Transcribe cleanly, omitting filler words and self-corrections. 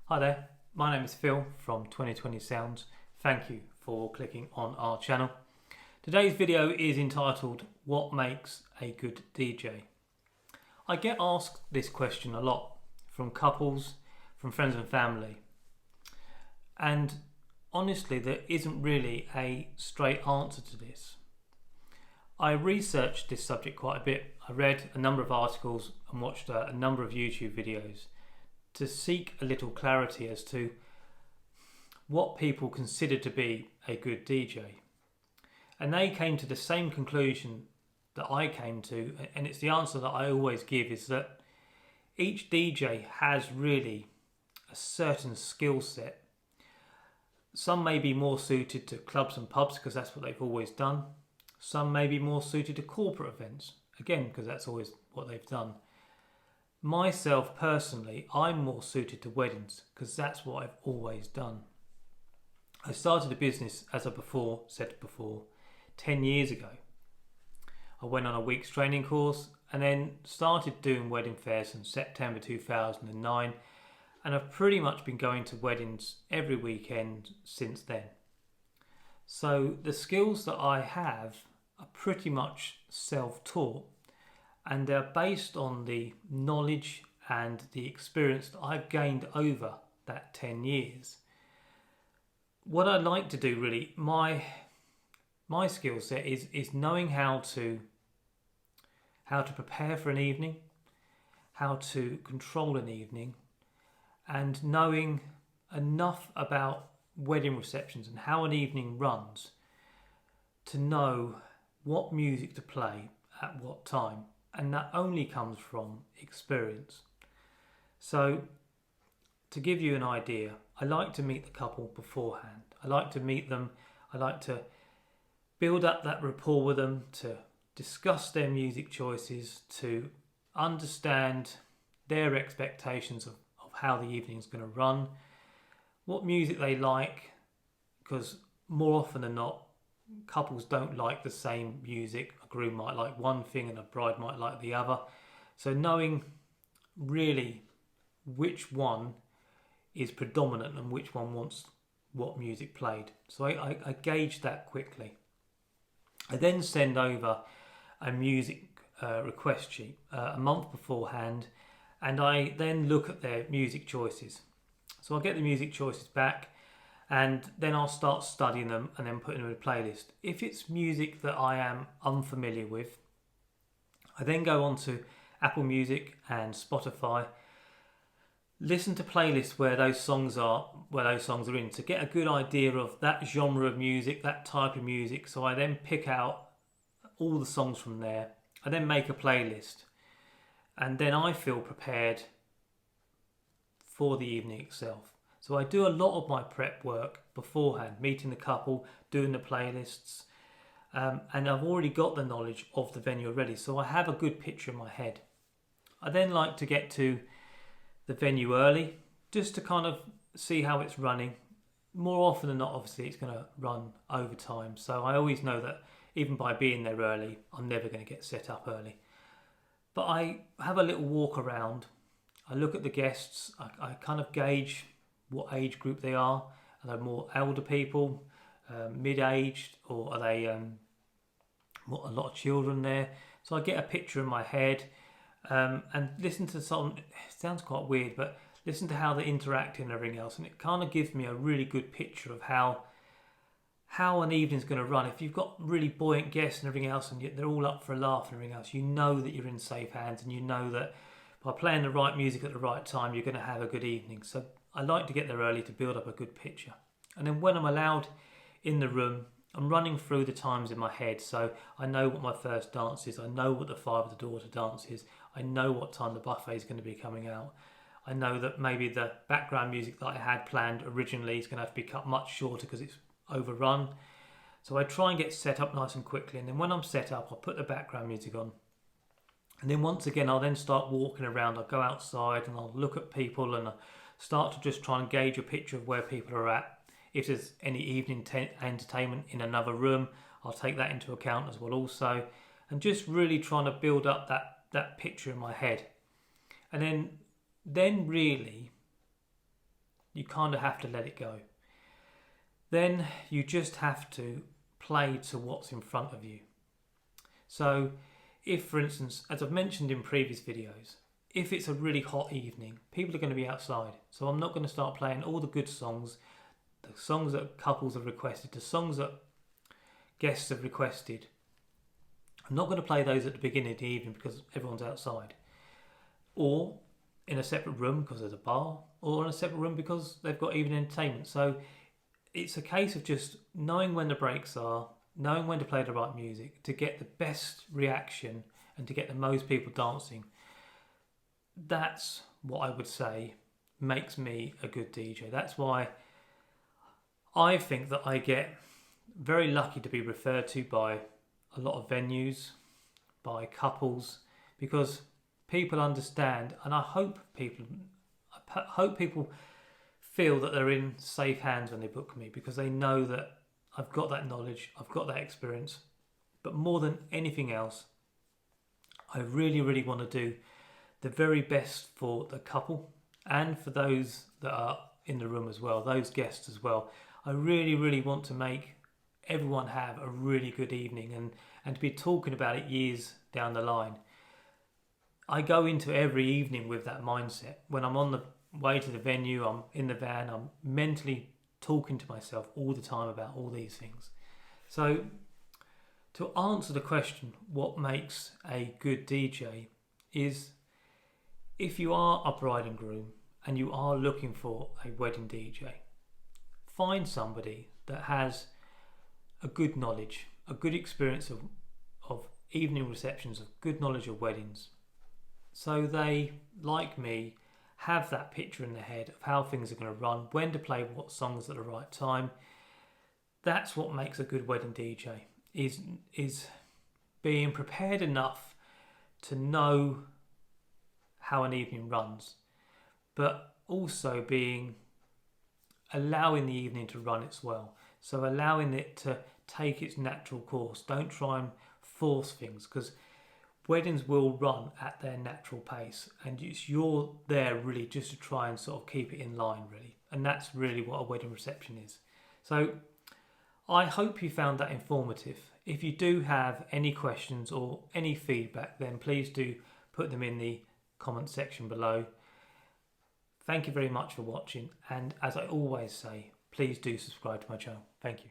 Hi there, my name is Phil from 2020 Sounds. Thank you for clicking on our channel. Today's video is entitled What Makes a Good DJ? I get asked this question a lot from couples, from friends and family. And honestly, there isn't really a straight answer to this. I researched this subject quite a bit. I read a number of articles and watched a number of YouTube videos to seek a little clarity as to what people consider to be a good DJ. And they came to the same conclusion that I came to, and it's the answer that I always give, is that each DJ has really a certain skill set. Some may be more suited to clubs and pubs because that's what they've always done. Some may be more suited to corporate events, again because that's always what they've done. Myself personally, I'm more suited to weddings because that's what I've always done. I started a business, as I said before, 10 years ago. I went on a week's training course and then started doing wedding fairs in September 2009, and I've pretty much been going to weddings every weekend since then. So the skills that I have are pretty much self-taught, and they're based on the knowledge and the experience that I've gained over that 10 years. What I like to do really, my skill set is knowing how to prepare for an evening, how to control an evening, and knowing enough about wedding receptions and how an evening runs to know what music to play at what time. And that only comes from experience. So to give you an idea, I like to meet the couple beforehand. I like to meet them. I like to build up that rapport with them, to discuss their music choices, to understand their expectations of how the evening is going to run, what music they like, because more often than not, couples don't like the same music. A groom might like one thing and a bride might like the other. So knowing really which one is predominant and which one wants what music played. So I gauge that quickly. I then send over a music request sheet a month beforehand, and I then look at their music choices. So I'll get the music choices back, and then I'll start studying them and then putting them in a playlist. If it's music that I am unfamiliar with, I then go on to Apple Music and Spotify, listen to playlists where those songs are in, to get a good idea of that genre of music, that type of music. So I then pick out all the songs from there. I then make a playlist, and then I feel prepared for the evening itself. So I do a lot of my prep work beforehand, meeting the couple, doing the playlists, and I've already got the knowledge of the venue already, so I have a good picture in my head. I then like to get to the venue early, just to kind of see how it's running. More often than not, obviously, it's going to run over time, so I always know that even by being there early, I'm never going to get set up early. But I have a little walk around, I look at the guests, I kind of gauge what age group they are. Are they more elder people, mid-aged, or are they a lot of children there? So I get a picture in my head, and listen to some. It sounds quite weird, but listen to how they interact and everything else, and it kind of gives me a really good picture of how an evening's going to run. If you've got really buoyant guests and everything else, and they're all up for a laugh and everything else, you know that you're in safe hands, and you know that by playing the right music at the right time, you're going to have a good evening. So I like to get there early to build up a good picture. And then when I'm allowed in the room, I'm running through the times in my head. So I know what my first dance is. I know what the five of the daughter dance is. I know what time the buffet is going to be coming out. I know that maybe the background music that I had planned originally is going to have to be cut much shorter because it's overrun. So I try and get set up nice and quickly. And then when I'm set up, I'll put the background music on. And then once again, I'll then start walking around. I'll go outside and I'll look at people and I'll start to just try and gauge a picture of where people are at. If there's any evening entertainment in another room, I'll take that into account as well also. And just really trying to build up that picture in my head. And then really You kind of have to let it go. Then you just have to play to what's in front of you. So if, for instance, as I've mentioned in previous videos, if it's a really hot evening, people are going to be outside. So I'm not going to start playing all the good songs, the songs that couples have requested, the songs that guests have requested. I'm not going to play those at the beginning of the evening because everyone's outside. Or in a separate room because there's a bar, or in a separate room because they've got evening entertainment. So it's a case of just knowing when the breaks are, knowing when to play the right music to get the best reaction and to get the most people dancing. That's what I would say makes me a good DJ. That's why I think that I get very lucky to be referred to by a lot of venues, by couples, because people understand, and I hope people feel that they're in safe hands when they book me, because they know that I've got that knowledge, I've got that experience. But more than anything else, I really, really want to do the very best for the couple and for those that are in the room as well, those guests as well. I really, really want to make everyone have a really good evening and to be talking about it years down the line. I go into every evening with that mindset. When I'm on the way to the venue, I'm in the van, I'm mentally talking to myself all the time about all these things. So to answer the question, what makes a good DJ, is if you are a bride and groom and you are looking for a wedding DJ, find somebody that has a good knowledge, a good experience of evening receptions, of good knowledge of weddings. So they, like me, have that picture in their head of how things are going to run, when to play what songs at the right time. That's what makes a good wedding DJ, is being prepared enough to know how an evening runs, but also allowing the evening to run its well. So allowing it to take its natural course. Don't try and force things, because weddings will run at their natural pace, and you're there really just to try and sort of keep it in line, really. And that's really what a wedding reception is. So I hope you found that informative. If you do have any questions or any feedback, then please do put them in the comment section below. Thank you very much for watching, and as I always say, please do subscribe to my channel. Thank you.